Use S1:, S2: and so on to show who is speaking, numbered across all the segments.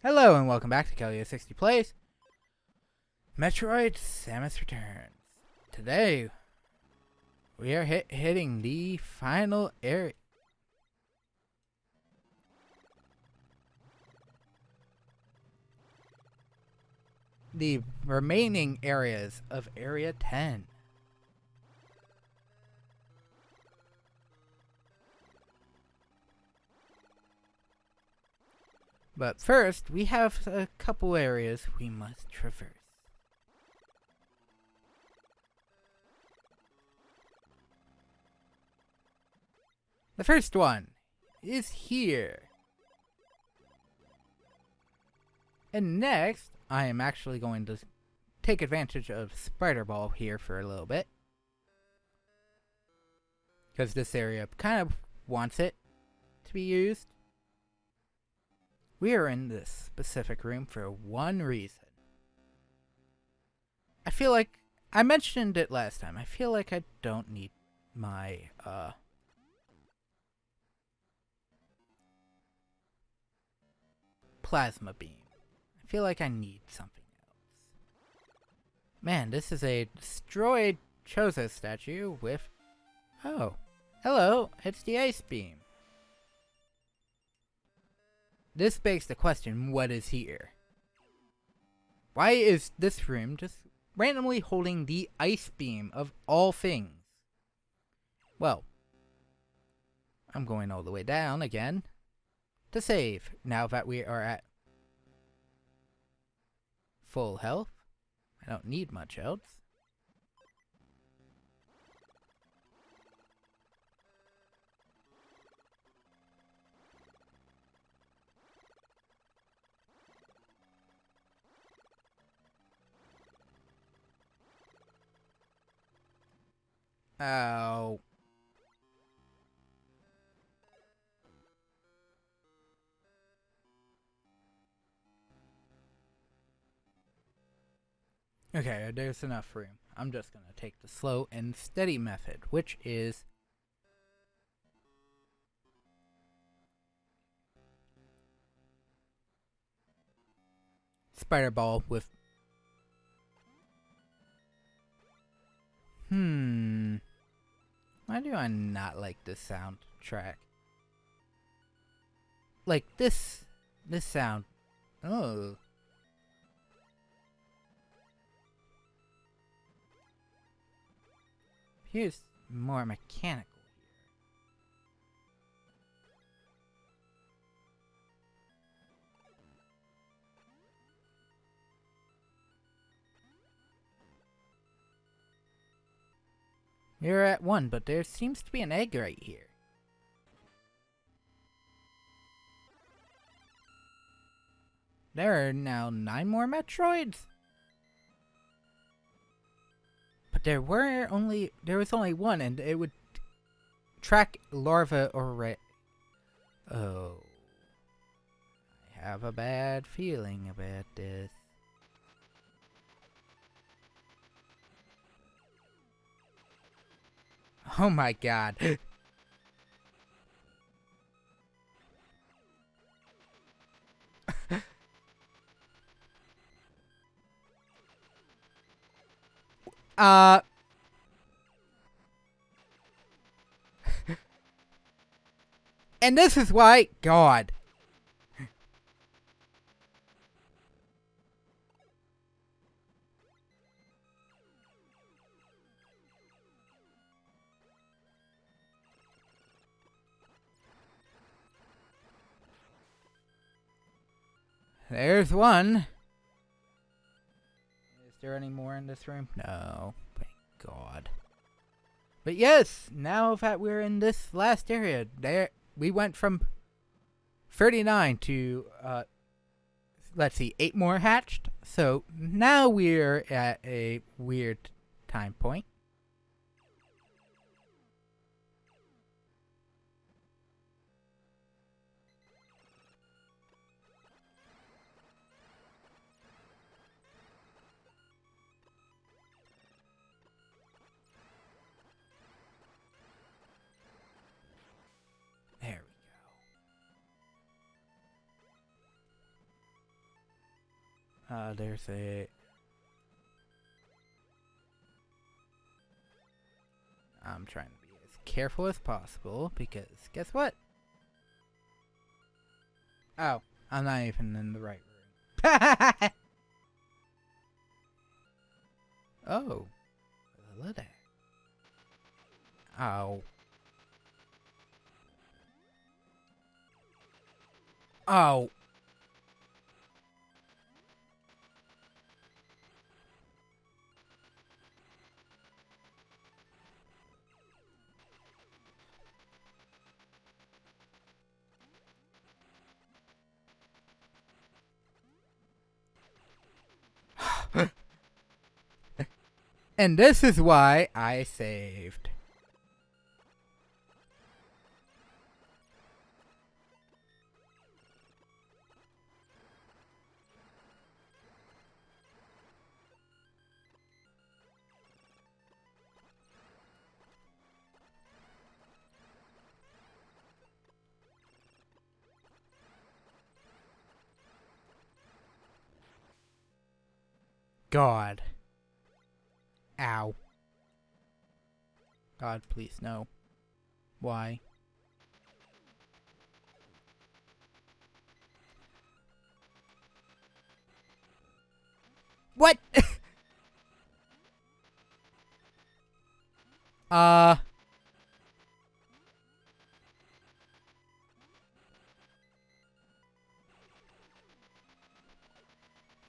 S1: Hello and welcome back to Kelly60 Plays Metroid Samus Returns. Today, we are hitting the final area. The remaining areas of Area 10. But first, we have a couple areas we must traverse. The first one is here. And next, I am actually going to take advantage of Spider Ball here for a little bit. Because this area kind of wants it to be used. We are in this specific room for one reason. I feel like, I mentioned it last time, I feel like I don't need my, plasma beam. I feel like I need something else. Man, this is a destroyed Chozo statue with, oh, hello, it's the ice beam. This begs the question, what is here? Why is this room just randomly holding the ice beam of all things? Well, I'm going all the way down again to save now that we are at full health. I don't need much else. Oh. Okay, there's enough room. I'm just gonna take the slow and steady method, which is Spider Ball with... Why do I not like this soundtrack? Like, this sound... Oh. Here's more mechanical here. You're at 1, but there seems to be an egg right here. There are now 9 more Metroids. But there was only one, and it would track larva or Oh. I have a bad feeling about this. Oh my god. And this is why, God. There's one. Is there any more in this room? No. Thank God. But yes, now that we're in this last area, we went from 39 to, let's see, 8 more hatched. So now we're at a weird time point. There we go. There's a... I'm trying to be as careful as possible because guess what? Oh, I'm not even in the right room. Oh. Hello there. Oh. Oh. And this is why I saved. God. Ow. God, please, no. Why? What?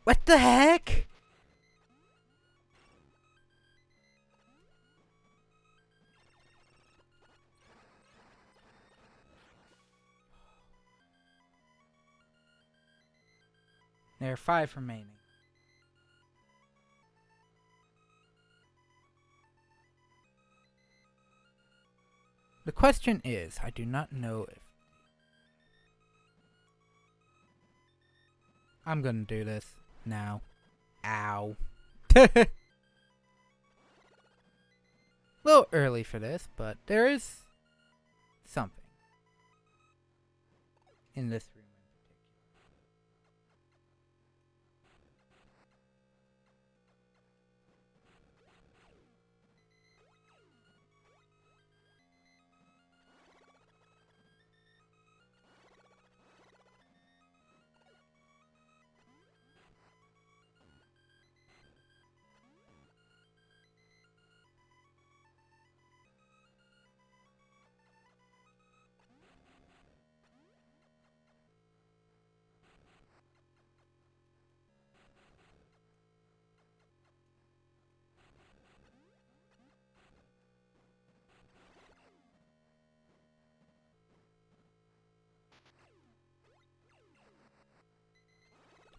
S1: What the heck? There are 5 remaining. The question is, I do not know if... I'm gonna do this now. Ow. A little early for this, but there is something in this room.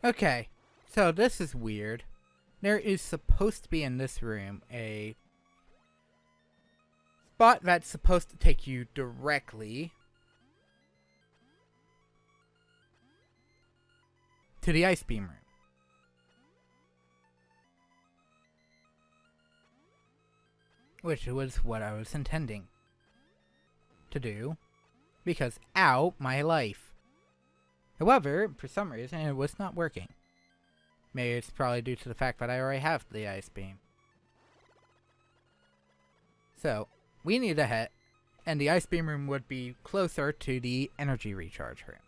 S1: Okay, so this is weird. There is supposed to be in this room a spot that's supposed to take you directly to the ice beam room. Which was what I was intending to do. Because, ow, my life. However, for some reason, it was not working. Maybe it's probably due to the fact that I already have the ice beam. So, we need to head, and the ice beam room would be closer to the energy recharge room.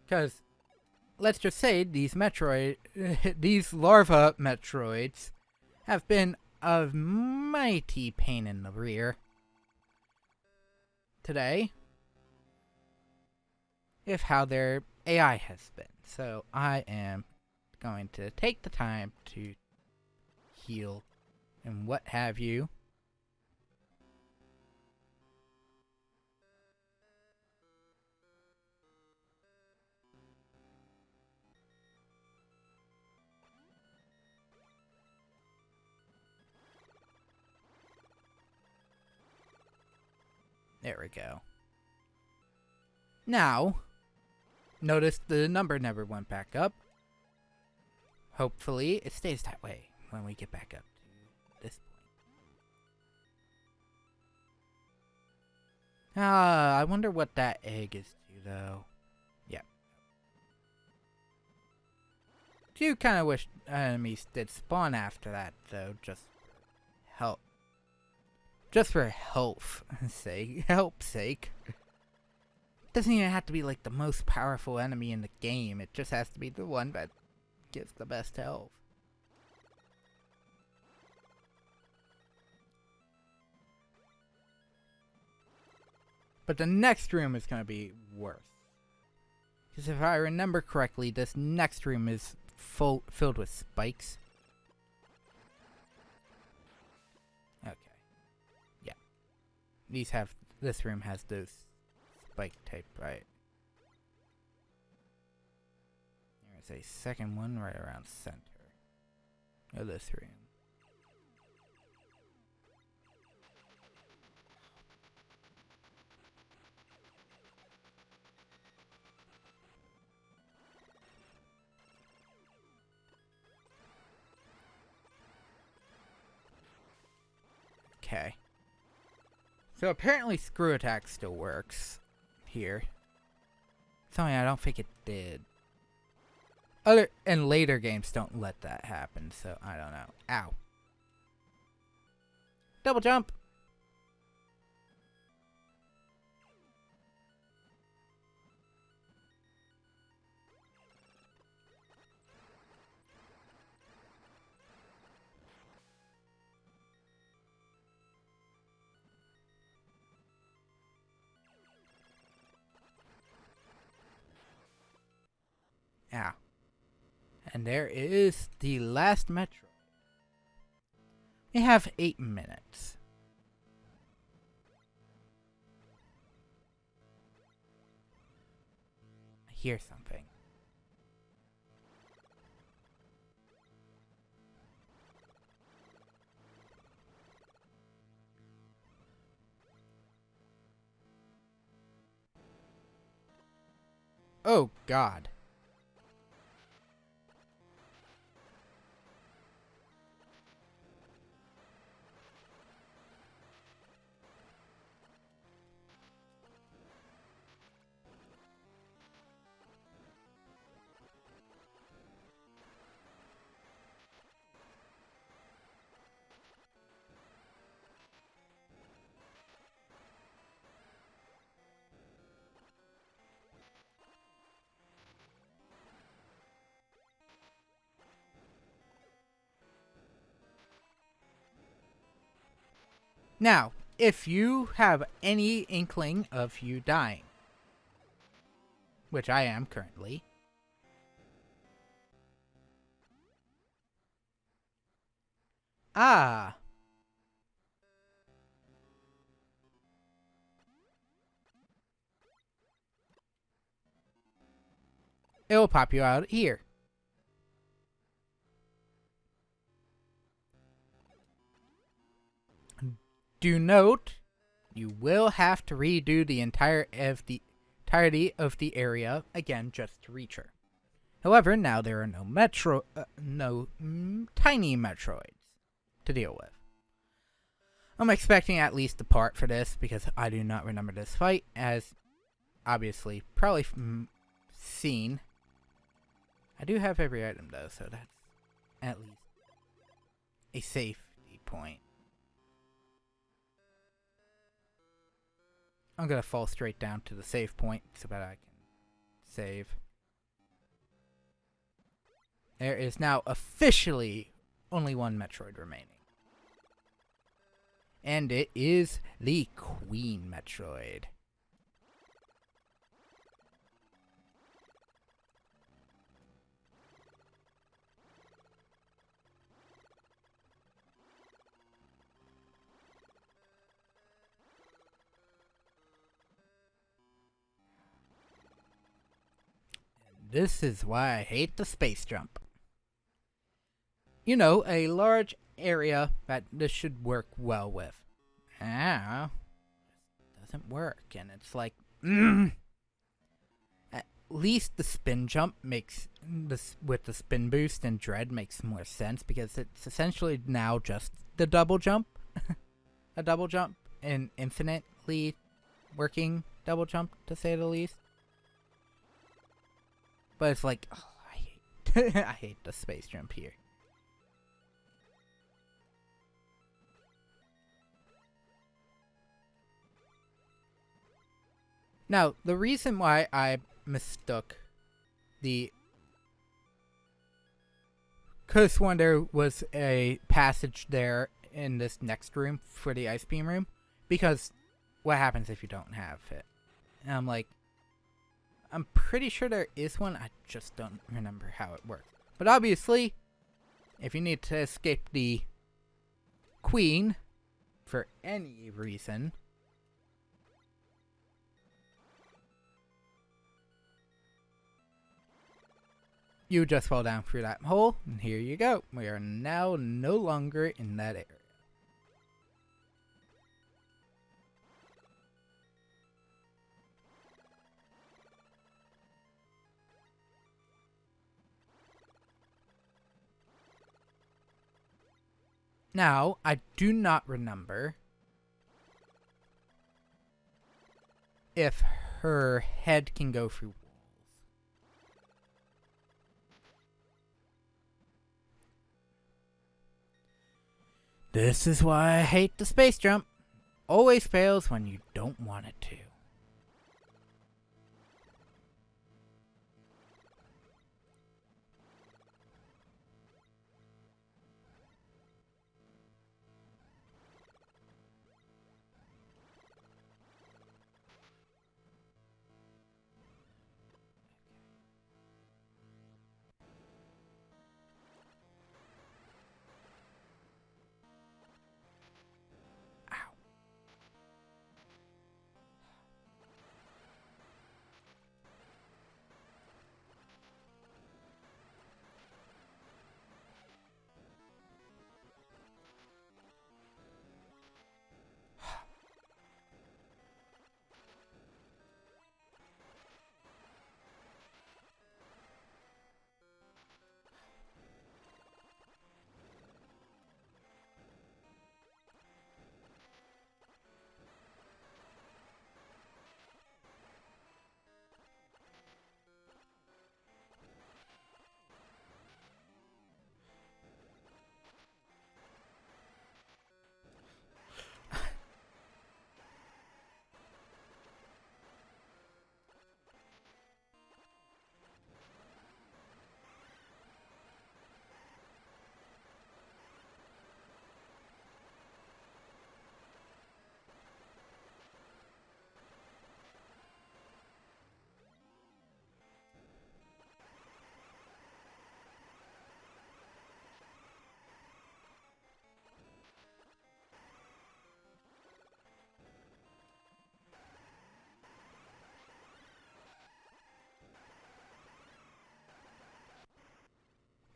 S1: Because, let's just say, these these larva Metroids have been a mighty pain in the rear today, if how their AI has been. So I am going to take the time to heal and what have you. There we go. Now, notice the number never went back up. Hopefully, it stays that way when we get back up to this point. I wonder what that egg is to, though. Yeah. Do kind of wish enemies did spawn after that, though, just for help. Just for health's sake. Doesn't even have to be like the most powerful enemy in the game. It just has to be the one that gives the best health. But the next room is going to be worse. Because if I remember correctly, this next room is filled with spikes. Okay. Yeah. This room has those spike type, right? There's a second one right around center of this room. Okay. So apparently screw attack still works here. Something I don't think it did. And later games don't let that happen, so I don't know. Ow. Double jump! Ow. And there is the last Metroid. We have 8 minutes. I hear something. Oh, God. Now, if you have any inkling of you dying, which I am currently, it will pop you out here. Do note, you will have to redo the entirety of the area again just to reach her. However, now there are no tiny Metroids to deal with. I'm expecting at least a part for this because I do not remember this fight, as obviously probably seen. I do have every item though, so that's at least a safety point. I'm gonna fall straight down to the save point so that I can save. There is now officially only one Metroid remaining. And it is the Queen Metroid. This is why I hate the space jump. You know, a large area that this should work well with. Ah, doesn't work. And it's like, at least the spin jump makes this with the spin boost and Dread makes more sense because it's essentially now just the double jump. A double jump, an infinitely working double jump, to say the least. But it's like, oh, I hate I hate the space jump here. Now, the reason why I mistook the could have there was a passage there in this next room for the ice beam room, because what happens if you don't have it? And I'm like, I'm pretty sure there is one, I just don't remember how it works. But obviously, if you need to escape the queen for any reason, you just fall down through that hole, and here you go. We are now no longer in that area. Now, I do not remember if her head can go through walls. This is why I hate the space jump. Always fails when you don't want it to.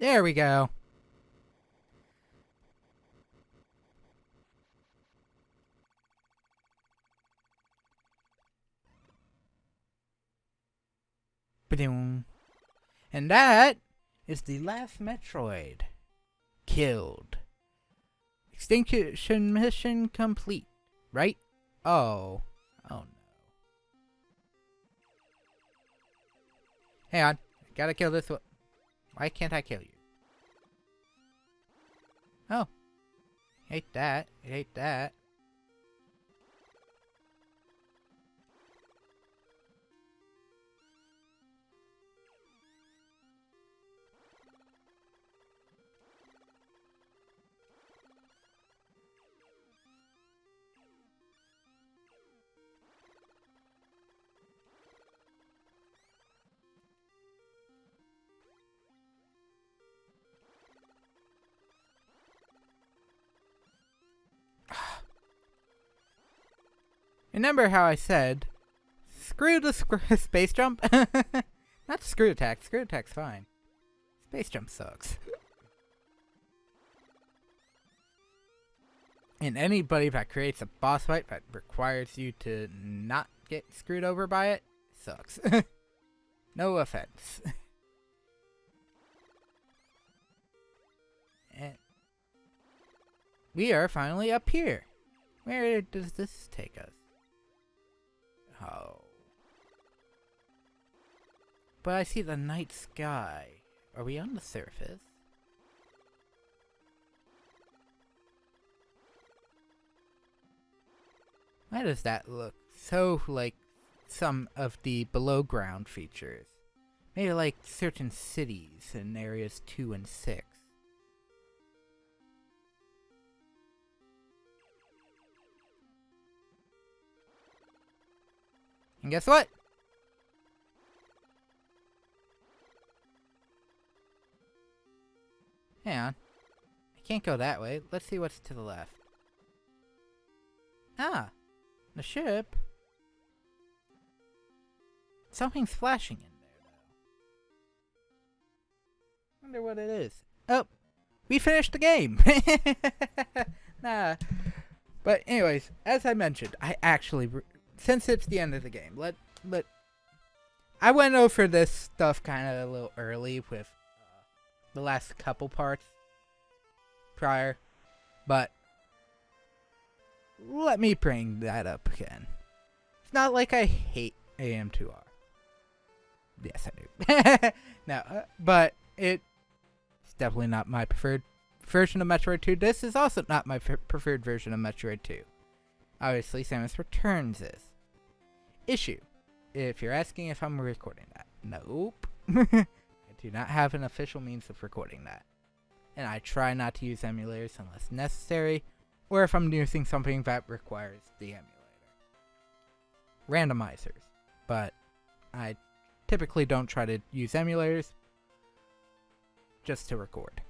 S1: There we go. Ba-doom. And that is the last Metroid. Killed. Extinction mission complete. Right? Oh. Oh no. Hang on. Gotta kill this one. Why can't I kill you? Oh. Hate that. Hate that. Remember how I said, screw the space jump? Not screw attack. Screw attack's fine. Space jump sucks. And anybody that creates a boss fight that requires you to not get screwed over by it sucks. No offense. And we are finally up here. Where does this take us? Oh. But I see the night sky. Are we on the surface? Why does that look so like some of the below ground features? Maybe like certain cities in areas 2 and 6. And guess what? Hang on. I can't go that way. Let's see what's to the left. Ah! The ship? Something's flashing in there, though. Wonder what it is. Oh! We finished the game! Nah. But anyways, as I mentioned, I actually... since it's the end of the game, I went over this stuff kind of a little early with the last couple parts prior, but let me bring that up again. It's not like I hate AM2R. Yes, I do. No, but it's definitely not my preferred version of Metroid 2. This is also not my preferred version of Metroid 2. Obviously, Samus Returns is. Issue. If you're asking if I'm recording that, nope. I do not have an official means of recording that. And I try not to use emulators unless necessary, or if I'm using something that requires the emulator. Randomizers. But I typically don't try to use emulators just to record.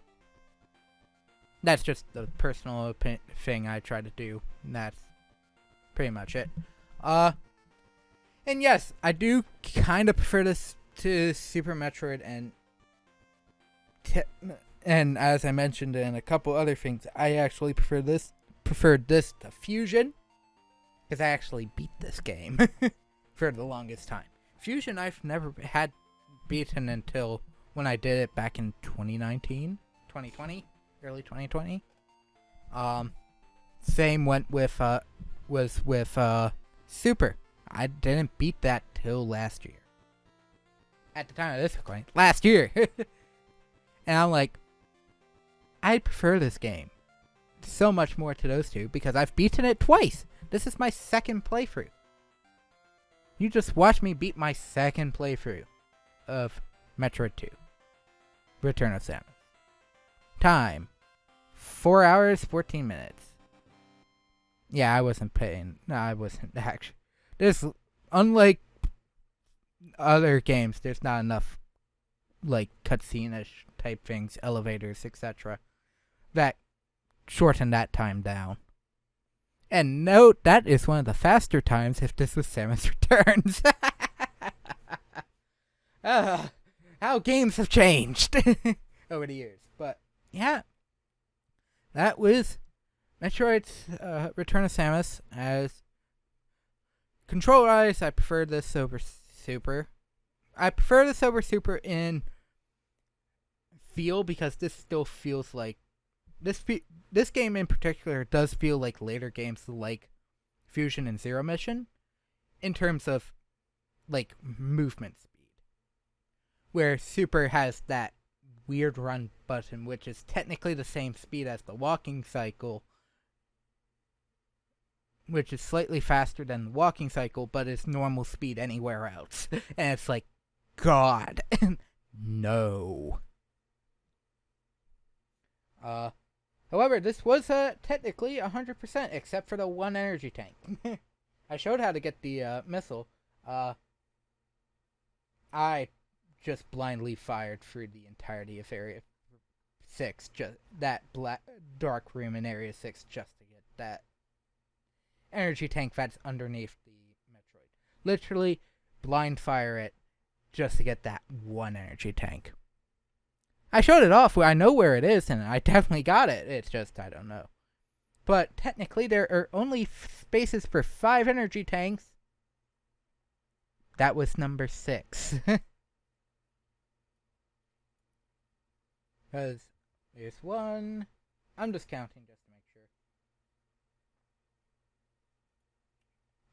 S1: That's just the personal thing I try to do. And that's pretty much it. And yes, I do kind of prefer this to Super Metroid, and as I mentioned in a couple other things, I actually preferred this to Fusion, because I actually beat this game for the longest time. Fusion I've never had beaten until when I did it back in 2019, 2020, early 2020. Same went with Super. I didn't beat that till last year. At the time of this recording, last year. And I'm like, I prefer this game so much more to those two because I've beaten it twice. This is my second playthrough. You just watch me beat my second playthrough of Metroid 2. Return of Samus. Time. 4 hours, 14 minutes. Yeah, I wasn't paying. No, I wasn't actually. There's, unlike other games, there's not enough, like, cutscene-ish type things, elevators, etc. that shorten that time down. And note, that is one of the faster times if this was Samus Returns. How games have changed over the years. But, yeah. That was Metroid's Return of Samus. As control-wise, I prefer this over Super. I prefer this over Super in feel because this still feels like this game in particular does feel like later games like Fusion and Zero Mission in terms of like movement speed, where Super has that weird run button which is technically the same speed as the walking cycle, which is slightly faster than the walking cycle but is normal speed anywhere else. And it's like, God, no. However, this was technically 100% except for the one energy tank. I showed how to get the missile. I just blindly fired through the entirety of Area 6, just that dark room in Area 6 just to get that energy tank that's underneath the Metroid. Literally blind fire it just to get that one energy tank. I showed it off. I know where it is, and I definitely got it. It's just, I don't know. But technically, there are only spaces for 5 energy tanks. That was number 6. Because there's 1. I'm just counting just to make sure.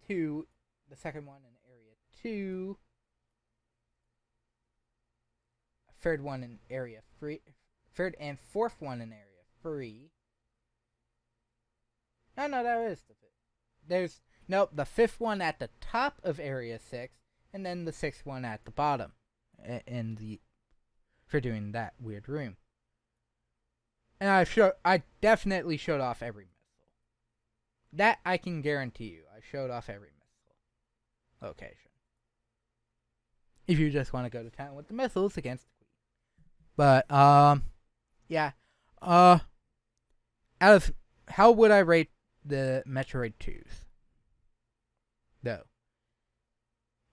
S1: 2. The second one in area 2. Third one in area 3. Third and fourth one in area 3. No, that is the fifth. Nope, the 5th one at the top of area 6, and then the 6th one at the bottom, for doing that weird room. And I definitely showed off every missile. That I can guarantee you. I showed off every missile location. If you just want to go to town with the missiles against the Queen. But yeah. Out of how would I rate the Metroid 2s? Though.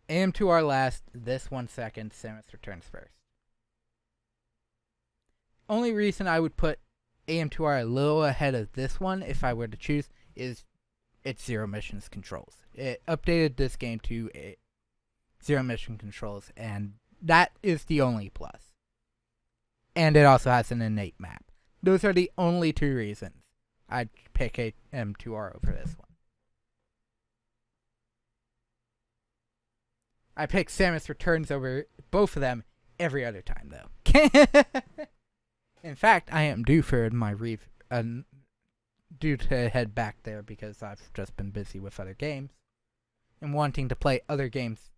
S1: AM2R last, this 1 second, Samus Returns first. Only reason I would put AM2R a little ahead of this one, if I were to choose, is its zero missions controls. It updated this game to zero mission controls, and that is the only plus. And it also has an innate map. Those are the only 2 reasons I'd pick AM2R over this one. I pick Samus Returns over both of them every other time, though. In fact, I am due for my due to head back there because I've just been busy with other games and wanting to play other games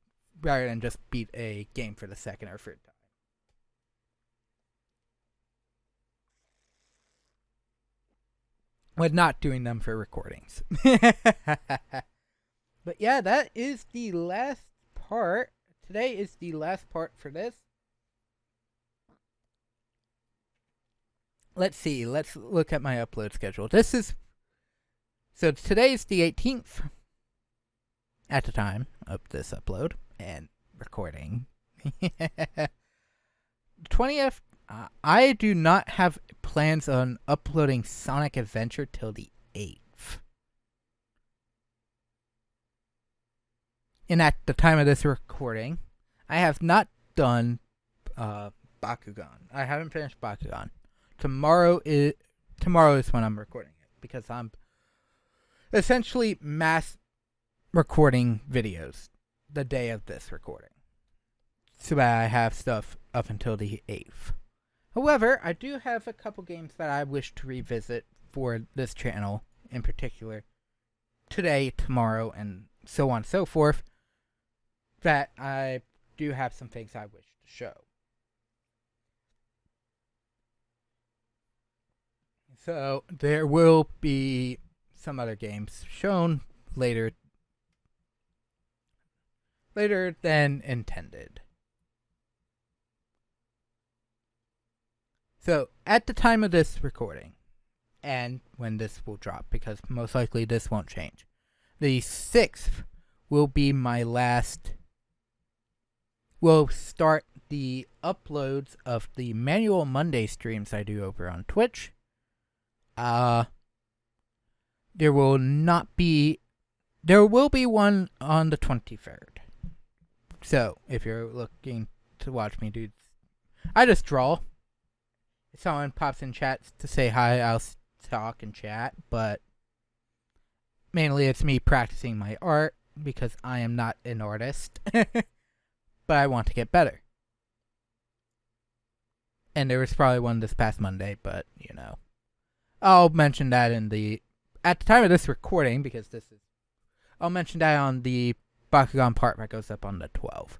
S1: rather than just beat a game for the second or third time. When not doing them for recordings. But yeah, that is the last part. Today is the last part for this. Let's see. Let's look at my upload schedule. So today's the 18th at the time of this upload and recording. 20th, I do not have plans on uploading Sonic Adventure till the 8th. And at the time of this recording, I have not done Bakugan. I haven't finished Bakugan. Tomorrow is when I'm recording it, because I'm essentially mass recording videos the day of this recording, so that I have stuff up until the 8th. However, I do have a couple games that I wish to revisit for this channel in particular, today, tomorrow, and so on and so forth, that I do have some things I wish to show. So, there will be some other games shown later than intended. So, at the time of this recording, and when this will drop, because most likely this won't change, the 6th will be my last. We'll start the uploads of the Manual Monday streams I do over on Twitch. There will be one on the 23rd. So, if you're looking to watch me do, I just draw. If someone pops in chat to say hi, I'll talk and chat, but mainly it's me practicing my art, because I am not an artist, but I want to get better. And there was probably one this past Monday, but, you know. I'll mention that at the time of this recording, because I'll mention that on the Bakugan part that goes up on the 12th.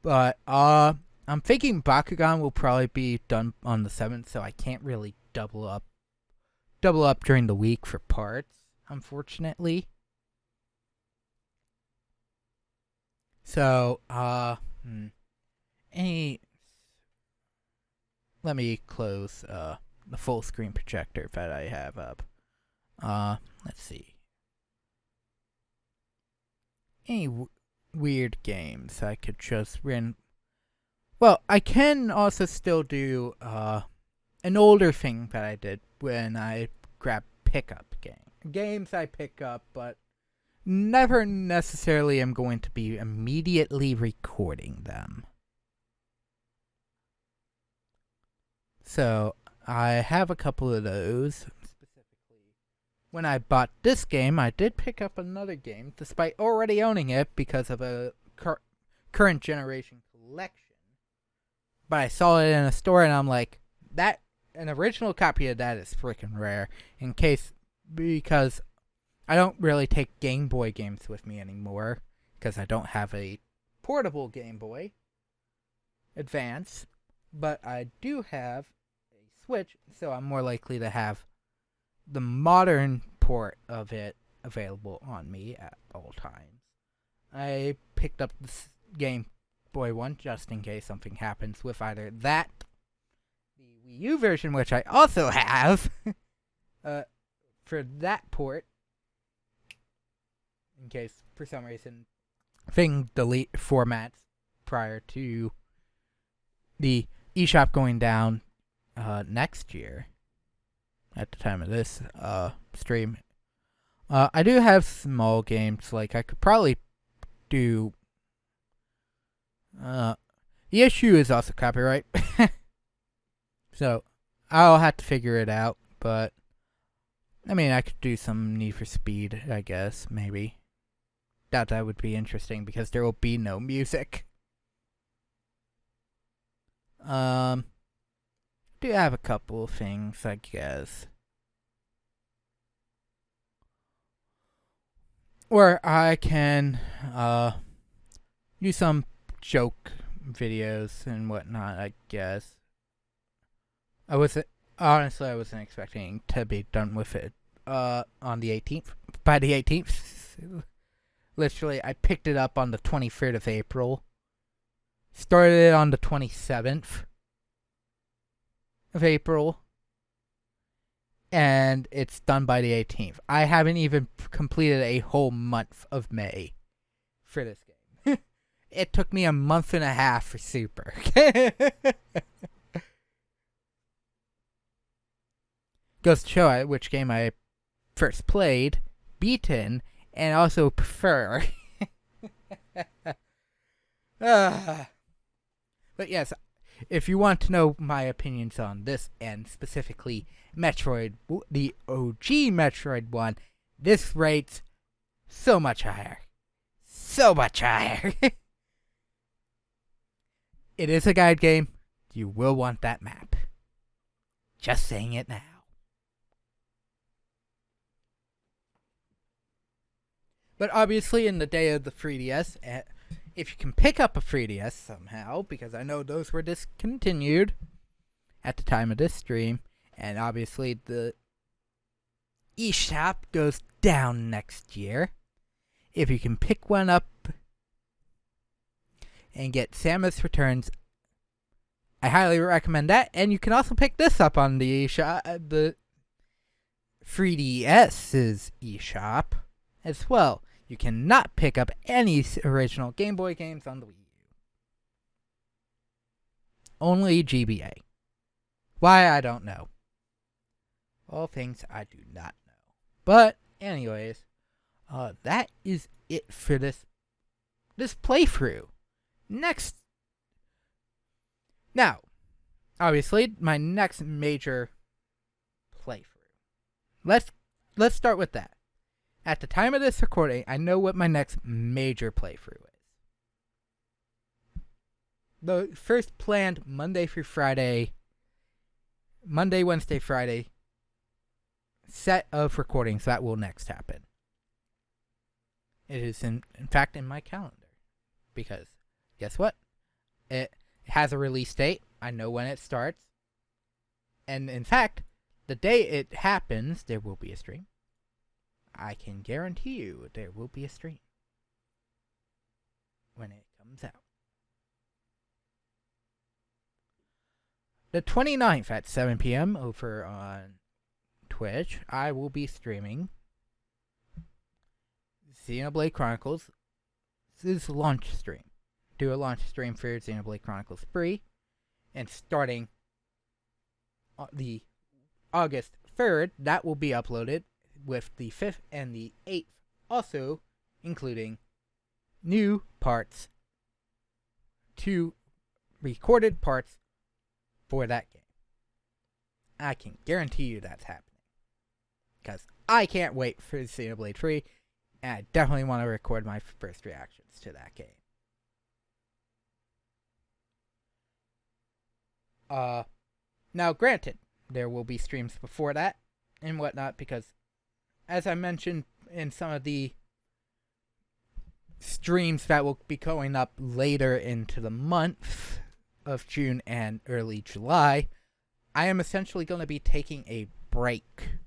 S1: But, I'm thinking Bakugan will probably be done on the 7th, so I can't really double up during the week for parts, unfortunately. So, let me close, the full screen projector that I have up. Let's see. Any weird games I could just run. Well, I can also still do an older thing that I did when I grabbed pick up games I pick up, but never necessarily am going to be immediately recording them. So I have a couple of those. Specifically, when I bought this game, I did pick up another game, despite already owning it because of a current generation collection. But I saw it in a store and I'm like, that an original copy of that is freaking rare. Because I don't really take Game Boy games with me anymore, because I don't have a portable Game Boy Advance, but I do have a Switch, so I'm more likely to have the modern port of it available on me at all times. I picked up this Game Boy one just in case something happens with either that, the Wii U version, which I also have, for that port, in case for some reason thing delete formats prior to the eShop going down next year at the time of this stream. I do have small games, like I could probably do the issue is also copyright. So I'll have to figure it out, but I mean I could do some Need for Speed, I guess, maybe. Doubt that would be interesting because there will be no music. Do have a couple of things, I guess. Or I can do some joke videos and whatnot, I guess. I wasn't expecting to be done with it on the 18th. By the 18th, literally, I picked it up on the 23rd of April. Started it on the 27th of April. And it's done by the 18th. I haven't even completed a whole month of May for this game. It took me a month and a half for Super. Goes to show which game I first played, beaten, and also prefer. But yes, if you want to know my opinions on this, and specifically Metroid, the OG Metroid one, this rates so much higher. So much higher. It is a guide game. You will want that map. Just saying it now. But obviously in the day of the 3DS, if you can pick up a 3DS somehow, because I know those were discontinued at the time of this stream, and obviously the eShop goes down next year. If you can pick one up and get Samus Returns, I highly recommend that. And you can also pick this up on the eShop, the 3DS's eShop as well. You cannot pick up any original Game Boy games on the Wii U. Only GBA. Why, I don't know. All things I do not know. But, anyways, that is it for this playthrough. Next. Now, obviously, my next major playthrough. Let's start with that. At the time of this recording, I know what my next major playthrough is. The first planned Monday, Wednesday, Friday set of recordings that will next happen. It is in fact in my calendar. Because, guess what? It has a release date. I know when it starts. And in fact, the day it happens, there will be a stream. I can guarantee you there will be a stream when it comes out. The 29th at 7 p.m. over on Twitch, I will be streaming Xenoblade Chronicles. This is a launch stream. Do a launch stream for Xenoblade Chronicles 3. And starting the August 3rd, that will be uploaded, with the 5th and the 8th also including new parts, 2 recorded parts for that game. I can guarantee you that's happening, because I can't wait for Xenoblade 3, and I definitely want to record my first reactions to that game. Now granted, there will be streams before that and whatnot, because as I mentioned in some of the streams that will be going up later into the month of June and early July, I am essentially going to be taking a break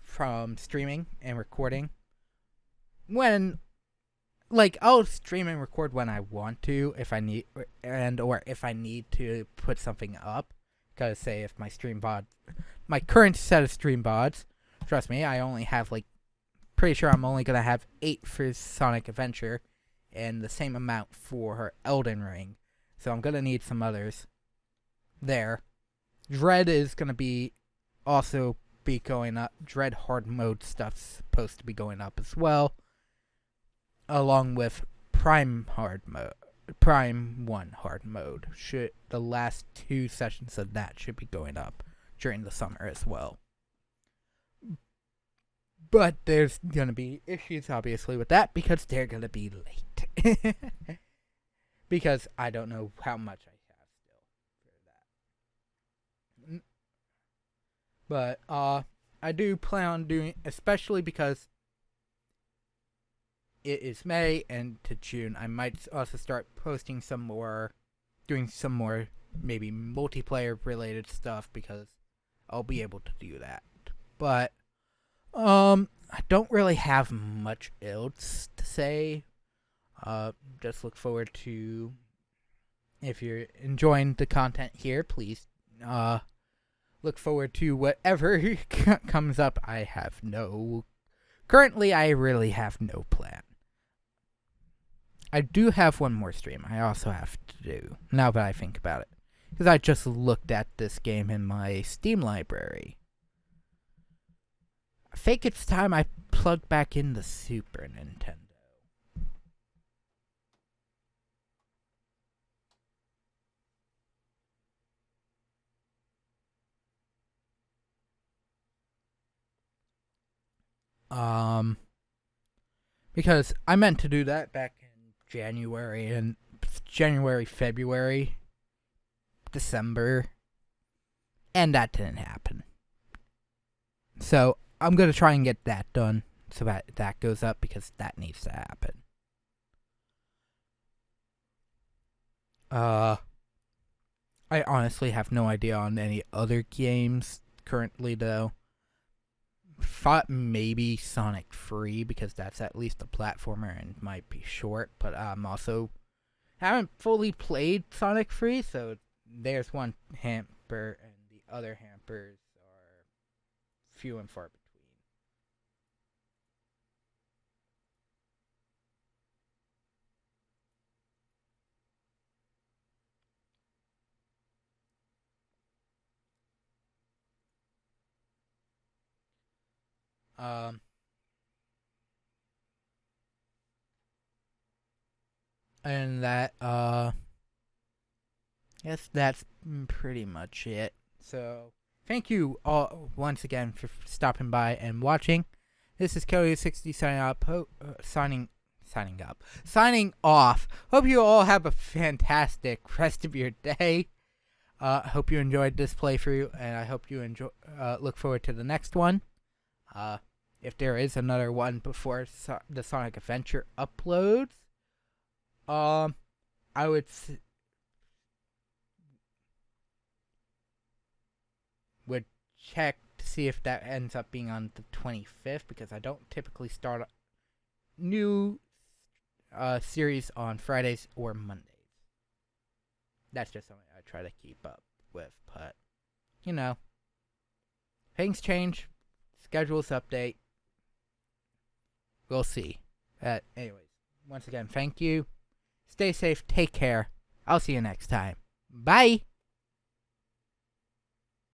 S1: from streaming and recording. I'll stream and record when I want to, if I need, or if I need to put something up. Because, say, if my current set of stream VODs, trust me, I only have, pretty sure I'm only going to have 8 for Sonic Adventure, and the same amount for Elden Ring. So I'm going to need some others there. Dread is going to be going up. Dread hard mode stuff's supposed to be going up as well, along with Prime 1 hard mode. The last 2 sessions of that should be going up during the summer as well. But there's going to be issues, obviously, with that, because they're going to be late. Because I don't know how much I have still for that. But I do plan on doing, especially because it is May and to June, I might also start posting doing some more maybe multiplayer related stuff, because I'll be able to do that. But I don't really have much else to say. Just look forward to, if you're enjoying the content here, please look forward to whatever comes up. Currently I really have no plan. I do have one more stream I also have to do, now that I think about it, because I just looked at this game in my Steam library. I think it's time I plug back in the Super Nintendo. Because I meant to do that back in January, February, December, and that didn't happen. So I'm going to try and get that done so that goes up, because that needs to happen. I honestly have no idea on any other games currently, though. Thought maybe Sonic 3, because that's at least a platformer and might be short, but also haven't fully played Sonic 3, so there's one hamper, and the other hampers are few and far between. And that, yes, that's pretty much it. So, thank you all once again for stopping by and watching. This is Kelly60 signing off. Hope you all have a fantastic rest of your day. Hope you enjoyed this playthrough, and I hope you look forward to the next one. If there is another one before the Sonic Adventure uploads, I would check to see if that ends up being on the 25th, because I don't typically start a new series on Fridays or Mondays. That's just something I try to keep up with, but, things change, schedules update, we'll see. Anyways, once again, thank you. Stay safe, take care. I'll see you next time. Bye!